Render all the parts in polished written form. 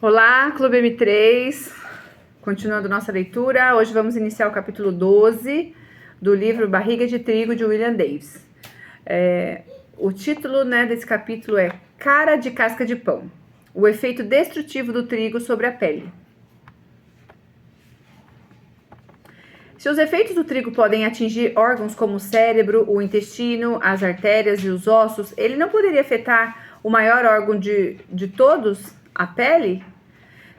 Olá, Clube M3, continuando nossa leitura, hoje vamos iniciar o capítulo 12 do livro Barriga de Trigo, de William Davis. O título desse capítulo é Cara de Casca de Pão, o efeito destrutivo do trigo sobre a pele. Se os efeitos do trigo podem atingir órgãos como o cérebro, o intestino, as artérias e os ossos, ele não poderia afetar o maior órgão de todos, a pele?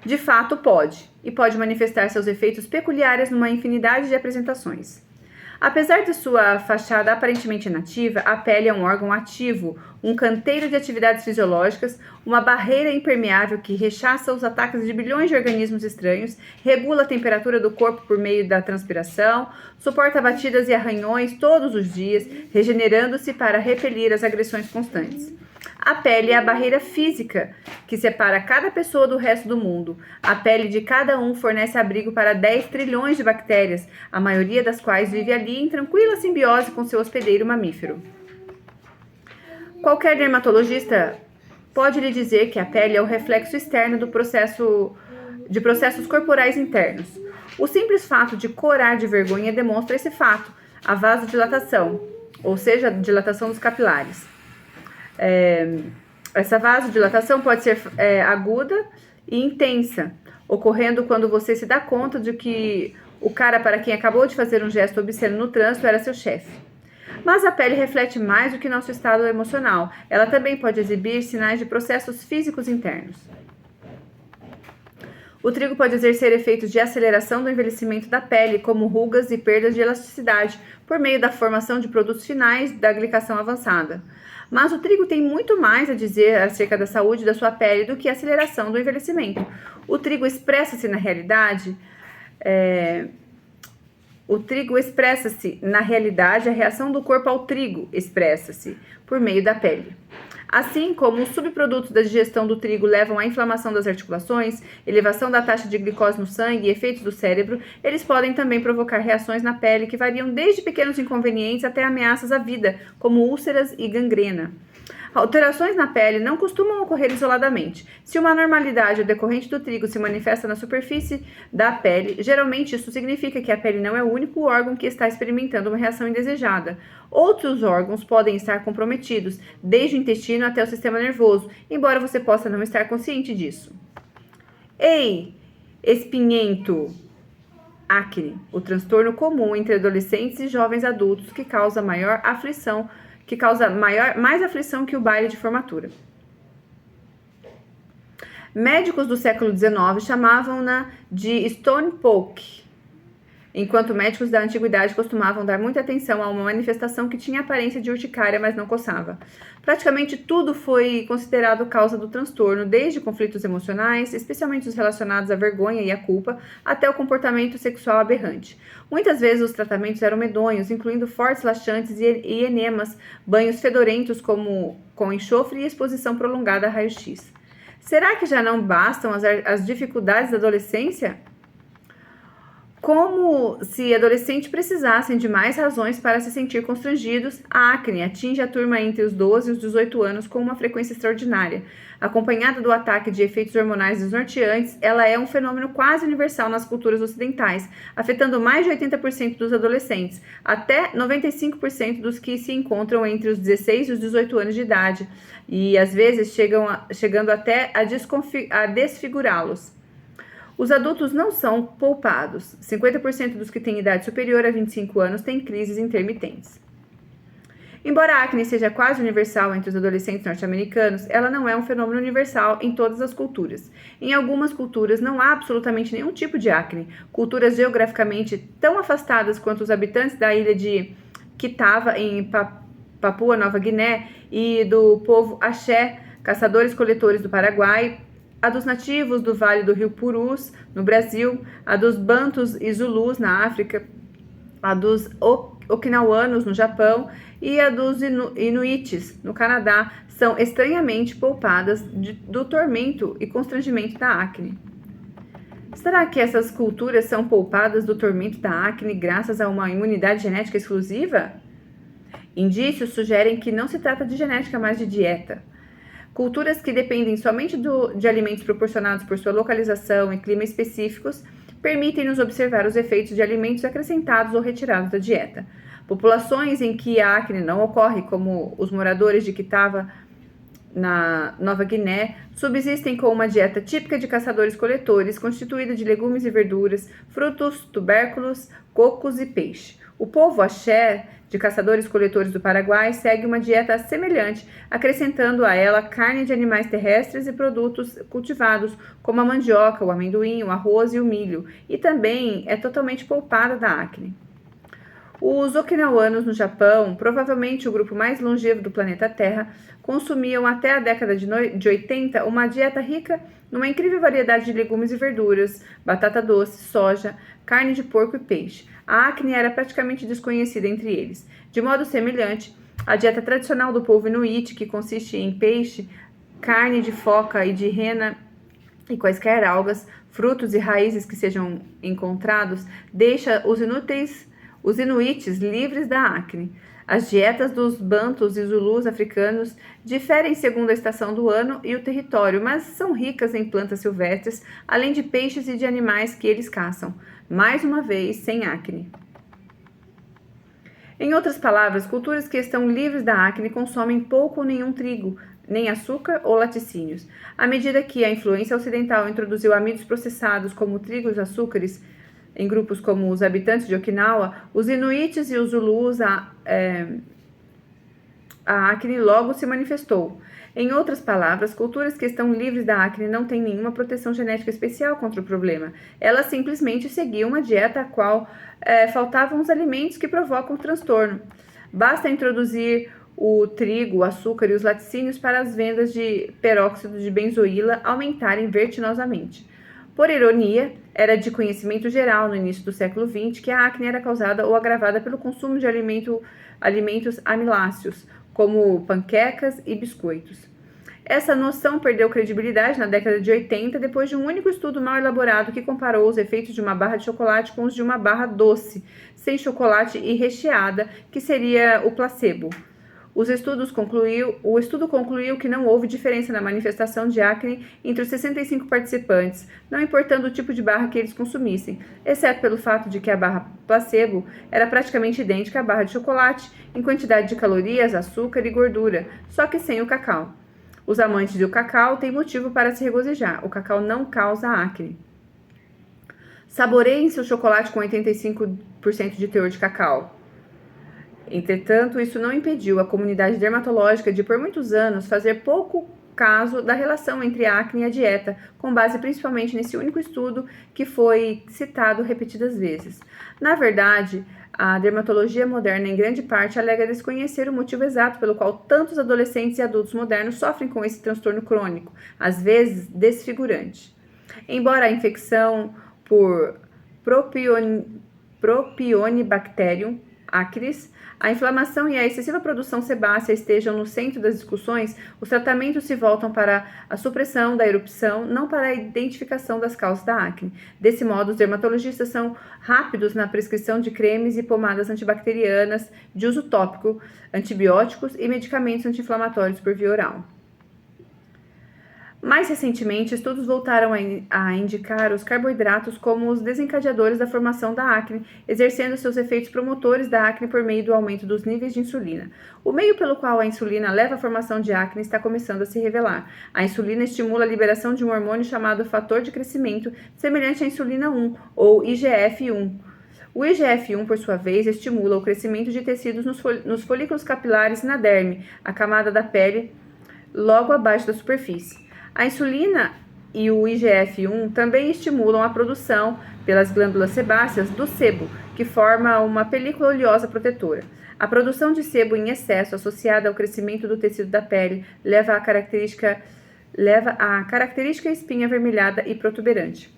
De fato, pode, e pode manifestar seus efeitos peculiares numa infinidade de apresentações. Apesar de sua fachada aparentemente inativa, a pele é um órgão ativo, um canteiro de atividades fisiológicas, uma barreira impermeável que rechaça os ataques de bilhões de organismos estranhos, regula a temperatura do corpo por meio da transpiração, suporta batidas e arranhões todos os dias, regenerando-se para repelir as agressões constantes. A pele é a barreira física que separa cada pessoa do resto do mundo. A pele de cada um fornece abrigo para 10 trilhões de bactérias, a maioria das quais vive ali em tranquila simbiose com seu hospedeiro mamífero. Qualquer dermatologista pode lhe dizer que a pele é o reflexo externo de processos corporais internos. O simples fato de corar de vergonha demonstra esse fato, a vasodilatação, ou seja, a dilatação dos capilares. Essa vasodilatação pode ser aguda e intensa, ocorrendo quando você se dá conta de que o cara para quem acabou de fazer um gesto obsceno no trânsito era seu chefe. Mas a pele reflete mais do que nosso estado emocional. Ela também pode exibir sinais de processos físicos internos. O trigo pode exercer efeitos de aceleração do envelhecimento da pele, como rugas e perdas de elasticidade, por meio da formação de produtos finais da glicação avançada. Mas o trigo tem muito mais a dizer acerca da saúde da sua pele do que a aceleração do envelhecimento. O trigo expressa-se na realidade, a reação do corpo ao trigo expressa-se por meio da pele. Assim como os subprodutos da digestão do trigo levam à inflamação das articulações, elevação da taxa de glicose no sangue e efeitos do cérebro, eles podem também provocar reações na pele que variam desde pequenos inconvenientes até ameaças à vida, como úlceras e gangrena. Alterações na pele não costumam ocorrer isoladamente. Se uma anormalidade decorrente do trigo se manifesta na superfície da pele, geralmente isso significa que a pele não é o único órgão que está experimentando uma reação indesejada. Outros órgãos podem estar comprometidos, desde o intestino até o sistema nervoso, embora você possa não estar consciente disso. Ei, espinhento! Acne, o transtorno comum entre adolescentes e jovens adultos que causa mais aflição que o baile de formatura. Médicos do século XIX chamavam-na de Stone Poke, enquanto médicos da antiguidade costumavam dar muita atenção a uma manifestação que tinha aparência de urticária, mas não coçava. Praticamente tudo foi considerado causa do transtorno, desde conflitos emocionais, especialmente os relacionados à vergonha e à culpa, até o comportamento sexual aberrante. Muitas vezes os tratamentos eram medonhos, incluindo fortes laxantes e enemas, banhos fedorentos com enxofre e exposição prolongada a raio-x. Será que já não bastam as dificuldades da adolescência? Como se adolescentes precisassem de mais razões para se sentir constrangidos, a acne atinge a turma entre os 12 e os 18 anos com uma frequência extraordinária. Acompanhada do ataque de efeitos hormonais desnorteantes, ela é um fenômeno quase universal nas culturas ocidentais, afetando mais de 80% dos adolescentes, até 95% dos que se encontram entre os 16 e os 18 anos de idade, e às vezes chegando até a desfigurá-los. Os adultos não são poupados. 50% dos que têm idade superior a 25 anos têm crises intermitentes. Embora a acne seja quase universal entre os adolescentes norte-americanos, ela não é um fenômeno universal em todas as culturas. Em algumas culturas não há absolutamente nenhum tipo de acne. Culturas geograficamente tão afastadas quanto os habitantes da ilha de Kitava, em Papua Nova Guiné, e do povo Axé, caçadores-coletores do Paraguai, a dos nativos do Vale do Rio Purus, no Brasil, a dos Bantus e Zulus, na África, a dos Okinawanos, no Japão, e a dos Inuites, no Canadá, são estranhamente poupadas do tormento e constrangimento da acne. Será que essas culturas são poupadas do tormento da acne graças a uma imunidade genética exclusiva? Indícios sugerem que não se trata de genética, mas de dieta. Culturas que dependem somente de alimentos proporcionados por sua localização e clima específicos permitem-nos observar os efeitos de alimentos acrescentados ou retirados da dieta. Populações em que a acne não ocorre, como os moradores de Kitava, na Nova Guiné, subsistem com uma dieta típica de caçadores-coletores, constituída de legumes e verduras, frutos, tubérculos, cocos e peixe. O povo axé, de caçadores-coletores do Paraguai, segue uma dieta semelhante, acrescentando a ela carne de animais terrestres e produtos cultivados, como a mandioca, o amendoim, o arroz e o milho, e também é totalmente poupada da acne. Os okinawanos no Japão, provavelmente o grupo mais longevo do planeta Terra, consumiam até a década de 80 uma dieta rica numa incrível variedade de legumes e verduras, batata doce, soja, carne de porco e peixe. A acne era praticamente desconhecida entre eles. De modo semelhante, a dieta tradicional do povo inuit, que consiste em peixe, carne de foca e de rena e quaisquer algas, frutos e raízes que sejam encontrados, deixa os inuites livres da acne. As dietas dos bantus e zulus africanos diferem segundo a estação do ano e o território, mas são ricas em plantas silvestres, além de peixes e de animais que eles caçam. Mais uma vez, sem acne. Em outras palavras, culturas que estão livres da acne consomem pouco ou nenhum trigo, nem açúcar ou laticínios. À medida que a influência ocidental introduziu amidos processados como trigo e açúcares, em grupos como os habitantes de Okinawa, os inuites e os zulus, a acne logo se manifestou. Em outras palavras, culturas que estão livres da acne não têm nenhuma proteção genética especial contra o problema. Elas simplesmente seguiam uma dieta a qual faltavam os alimentos que provocam o transtorno. Basta introduzir o trigo, o açúcar e os laticínios para as vendas de peróxido de benzoíla aumentarem vertiginosamente. Por ironia, era de conhecimento geral no início do século XX que a acne era causada ou agravada pelo consumo de alimentos amiláceos, como panquecas e biscoitos. Essa noção perdeu credibilidade na década de 80 depois de um único estudo mal elaborado que comparou os efeitos de uma barra de chocolate com os de uma barra doce, sem chocolate e recheada, que seria o placebo. O estudo concluiu que não houve diferença na manifestação de acne entre os 65 participantes, não importando o tipo de barra que eles consumissem, exceto pelo fato de que a barra placebo era praticamente idêntica à barra de chocolate em quantidade de calorias, açúcar e gordura, só que sem o cacau. Os amantes do cacau têm motivo para se regozijar. O cacau não causa acne. Saboreiem seu chocolate com 85% de teor de cacau. Entretanto, isso não impediu a comunidade dermatológica de, por muitos anos, fazer pouco caso da relação entre a acne e a dieta, com base principalmente nesse único estudo que foi citado repetidas vezes. Na verdade, a dermatologia moderna, em grande parte, alega desconhecer o motivo exato pelo qual tantos adolescentes e adultos modernos sofrem com esse transtorno crônico, às vezes desfigurante. Embora a infecção por Propionibacterium acnes, a inflamação e a excessiva produção sebácea estejam no centro das discussões, os tratamentos se voltam para a supressão da erupção, não para a identificação das causas da acne. Desse modo, os dermatologistas são rápidos na prescrição de cremes e pomadas antibacterianas de uso tópico, antibióticos e medicamentos anti-inflamatórios por via oral. Mais recentemente, estudos voltaram a indicar os carboidratos como os desencadeadores da formação da acne, exercendo seus efeitos promotores da acne por meio do aumento dos níveis de insulina. O meio pelo qual a insulina leva à formação de acne está começando a se revelar. A insulina estimula a liberação de um hormônio chamado fator de crescimento, semelhante à insulina 1, ou IGF-1. O IGF-1, por sua vez, estimula o crescimento de tecidos nos folículos capilares e na derme, a camada da pele logo abaixo da superfície. A insulina e o IGF-1 também estimulam a produção, pelas glândulas sebáceas, do sebo, que forma uma película oleosa protetora. A produção de sebo em excesso, associada ao crescimento do tecido da pele, leva à característica espinha avermelhada e protuberante.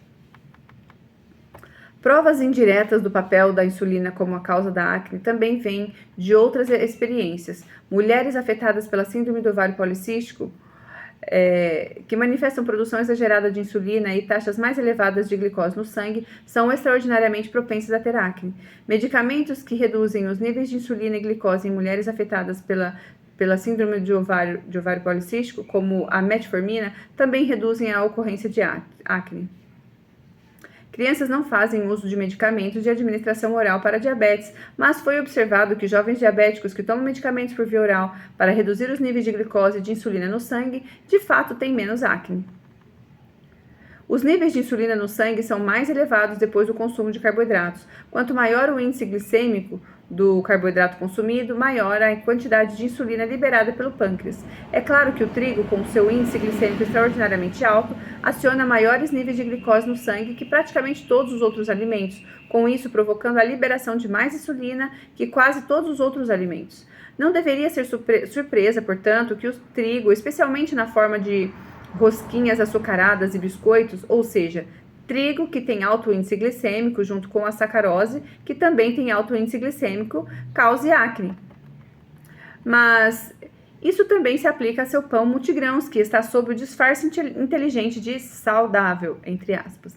Provas indiretas do papel da insulina como a causa da acne também vêm de outras experiências. Mulheres afetadas pela síndrome do ovário policístico, que manifestam produção exagerada de insulina e taxas mais elevadas de glicose no sangue, são extraordinariamente propensas a ter acne. Medicamentos que reduzem os níveis de insulina e glicose em mulheres afetadas pela pela síndrome de ovário policístico, como a metformina, também reduzem a ocorrência de acne. Crianças não fazem uso de medicamentos de administração oral para diabetes, mas foi observado que jovens diabéticos que tomam medicamentos por via oral para reduzir os níveis de glicose e de insulina no sangue, de fato têm menos acne. Os níveis de insulina no sangue são mais elevados depois do consumo de carboidratos. Quanto maior o índice glicêmico do carboidrato consumido, maior a quantidade de insulina liberada pelo pâncreas. É claro que o trigo, com seu índice glicêmico extraordinariamente alto, aciona maiores níveis de glicose no sangue que praticamente todos os outros alimentos, com isso provocando a liberação de mais insulina que quase todos os outros alimentos. Não deveria ser surpresa, portanto, que o trigo, especialmente na forma de rosquinhas açucaradas e biscoitos, ou seja, trigo que tem alto índice glicêmico junto com a sacarose, que também tem alto índice glicêmico, cause acne. Mas isso também se aplica a seu pão multigrãos, que está sob o disfarce inteligente de saudável, entre aspas.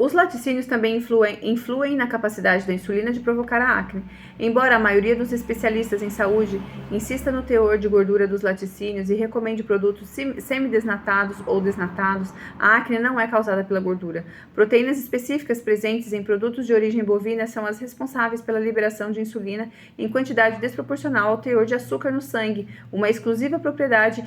Os laticínios também influem na capacidade da insulina de provocar a acne. Embora a maioria dos especialistas em saúde insista no teor de gordura dos laticínios e recomende produtos semidesnatados ou desnatados, a acne não é causada pela gordura. Proteínas específicas presentes em produtos de origem bovina são as responsáveis pela liberação de insulina em quantidade desproporcional ao teor de açúcar no sangue, uma exclusiva propriedade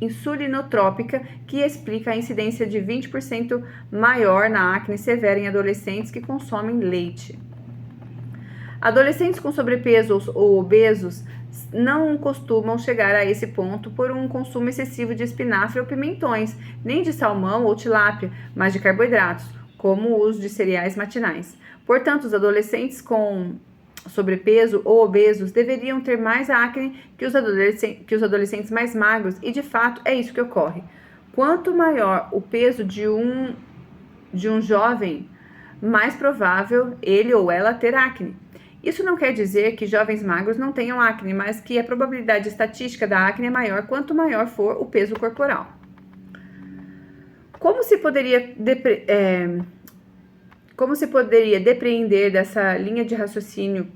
insulinotrópica que explica a incidência de 20% maior na acne severa em adolescentes que consomem leite. Adolescentes com sobrepeso ou obesos não costumam chegar a esse ponto por um consumo excessivo de espinafre ou pimentões, nem de salmão ou tilápia, mas de carboidratos, como o uso de cereais matinais. Portanto, os adolescentes com sobrepeso ou obesos deveriam ter mais acne que os adolescentes mais magros, e de fato é isso que ocorre. Quanto maior o peso de um jovem, mais provável ele ou ela ter acne. Isso não quer dizer que jovens magros não tenham acne, mas que a probabilidade estatística da acne é maior quanto maior for o peso corporal. Como se poderia depreender dessa linha de raciocínio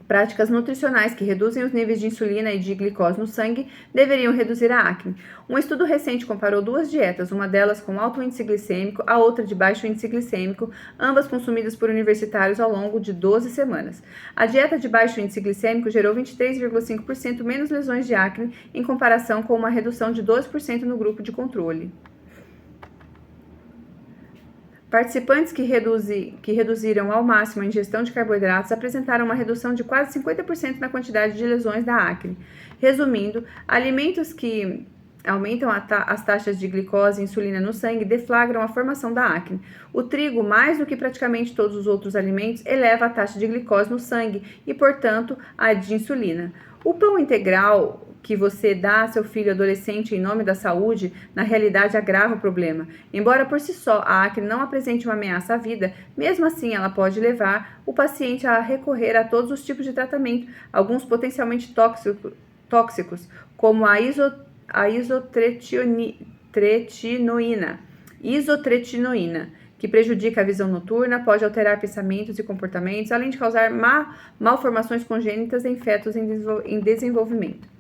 práticas nutricionais que reduzem os níveis de insulina e de glicose no sangue deveriam reduzir a acne? Um estudo recente comparou duas dietas, uma delas com alto índice glicêmico, a outra de baixo índice glicêmico, ambas consumidas por universitários ao longo de 12 semanas. A dieta de baixo índice glicêmico gerou 23,5% menos lesões de acne em comparação com uma redução de 12% no grupo de controle. Participantes que reduziram ao máximo a ingestão de carboidratos apresentaram uma redução de quase 50% na quantidade de lesões da acne. Resumindo, alimentos que aumentam as taxas de glicose e insulina no sangue deflagram a formação da acne. O trigo, mais do que praticamente todos os outros alimentos, eleva a taxa de glicose no sangue e, portanto, a de insulina. O pão integral que você dá a seu filho adolescente em nome da saúde, na realidade agrava o problema. Embora por si só a acne não apresente uma ameaça à vida, mesmo assim ela pode levar o paciente a recorrer a todos os tipos de tratamento, alguns potencialmente tóxicos, como a isotretinoína, que prejudica a visão noturna, pode alterar pensamentos e comportamentos, além de causar malformações congênitas em fetos em desenvolvimento.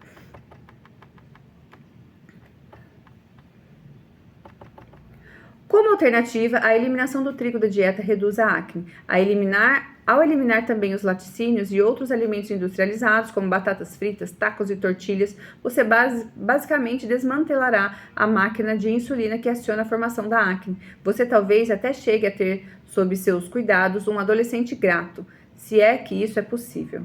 Como alternativa, a eliminação do trigo da dieta reduz a acne. Ao eliminar também os laticínios e outros alimentos industrializados, como batatas fritas, tacos e tortilhas, você basicamente desmantelará a máquina de insulina que aciona a formação da acne. Você talvez até chegue a ter sob seus cuidados um adolescente grato, se é que isso é possível.